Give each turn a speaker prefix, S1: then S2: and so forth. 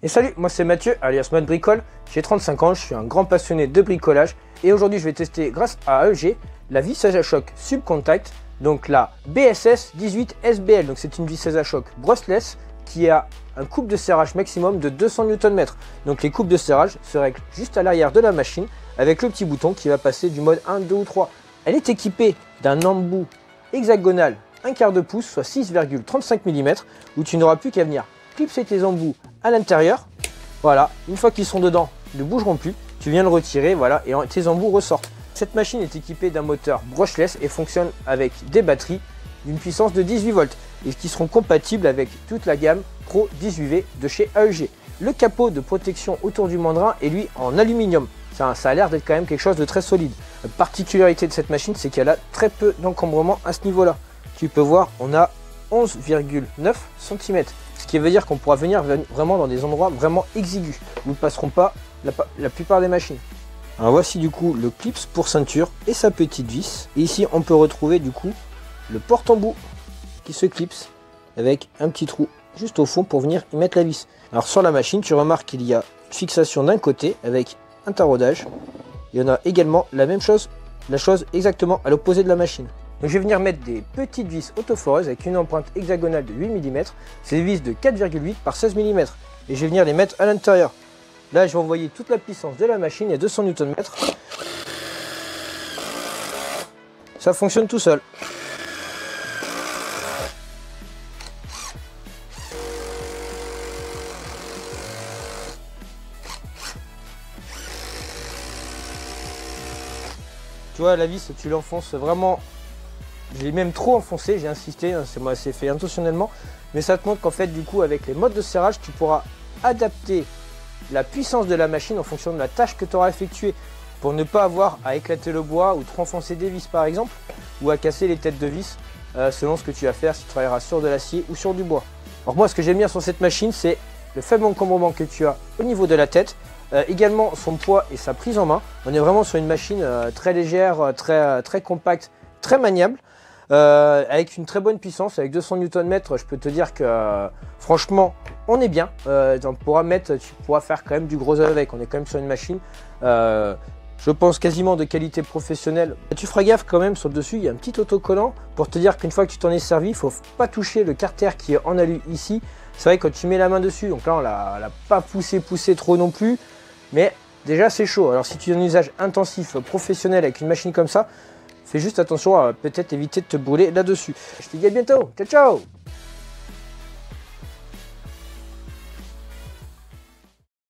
S1: Et salut, moi c'est Mathieu, alias Mode Bricole, j'ai 35 ans, je suis un grand passionné de bricolage et aujourd'hui je vais tester grâce à AEG la visseuse à choc subcontact, donc la BSS 18 SBL, donc c'est une visseuse à choc brushless qui a un coupe de serrage maximum de 200 Nm. Donc les coupes de serrage se règlent juste à l'arrière de la machine avec le petit bouton qui va passer du mode 1, 2 ou 3. Elle est équipée d'un embout hexagonal 1/4 de pouce, soit 6,35 mm, où tu n'auras plus qu'à venir clipser tes embouts à l'intérieur. Voilà, une fois qu'ils sont dedans, ils ne bougeront plus. Tu viens le retirer, voilà, et tes embouts ressortent. Cette machine est équipée d'un moteur brushless et fonctionne avec des batteries d'une puissance de 18 volts et qui seront compatibles avec toute la gamme Pro 18V de chez AEG. Le capot de protection autour du mandrin est lui en aluminium. Ça a l'air d'être quand même quelque chose de très solide. La particularité de cette machine, c'est qu'elle a très peu d'encombrement à ce niveau-là. Tu peux voir, on a 11,9 cm. Ce qui veut dire qu'on pourra venir vraiment dans des endroits vraiment exigus. Nous ne passerons pas la plupart des machines. Alors voici du coup le clips pour ceinture et sa petite vis. Et ici on peut retrouver du coup le porte-embout qui se clipse avec un petit trou juste au fond pour venir y mettre la vis. Alors sur la machine, tu remarques qu'il y a une fixation d'un côté avec un taraudage. Il y en a également la même chose, la chose exactement à l'opposé de la machine. Donc je vais venir mettre des petites vis autoforeuses avec une empreinte hexagonale de 8 mm. C'est des vis de 4,8 par 16 mm. Et je vais venir les mettre à l'intérieur. Là, je vais envoyer toute la puissance de la machine à 200 Nm. Ça fonctionne tout seul. Tu vois, la vis, tu l'enfonces vraiment. Je l'ai même trop enfoncé, j'ai insisté, c'est fait intentionnellement, mais ça te montre qu'en fait du coup avec les modes de serrage tu pourras adapter la puissance de la machine en fonction de la tâche que tu auras effectuée pour ne pas avoir à éclater le bois ou trop enfoncer des vis par exemple, ou à casser les têtes de vis selon ce que tu vas faire, si tu travailleras sur de l'acier ou sur du bois. Alors moi ce que j'aime bien sur cette machine, c'est le faible encombrement que tu as au niveau de la tête, également son poids et sa prise en main. On est vraiment sur une machine très légère, très compacte, très maniable. Avec une très bonne puissance, avec 200 Nm, je peux te dire que franchement on est bien. Tu pourras faire quand même du gros avec, on est quand même sur une machine je pense quasiment de qualité professionnelle. Tu feras gaffe quand même sur le dessus, il y a un petit autocollant pour te dire qu'une fois que tu t'en es servi, il ne faut pas toucher le carter qui est en alu ici. C'est vrai que quand tu mets la main dessus, donc là on l'a pas poussé trop non plus, mais déjà c'est chaud. Alors si tu as un usage intensif professionnel avec une machine comme ça, fais juste attention à peut-être éviter de te brûler là-dessus. Je te dis à bientôt. Ciao, ciao!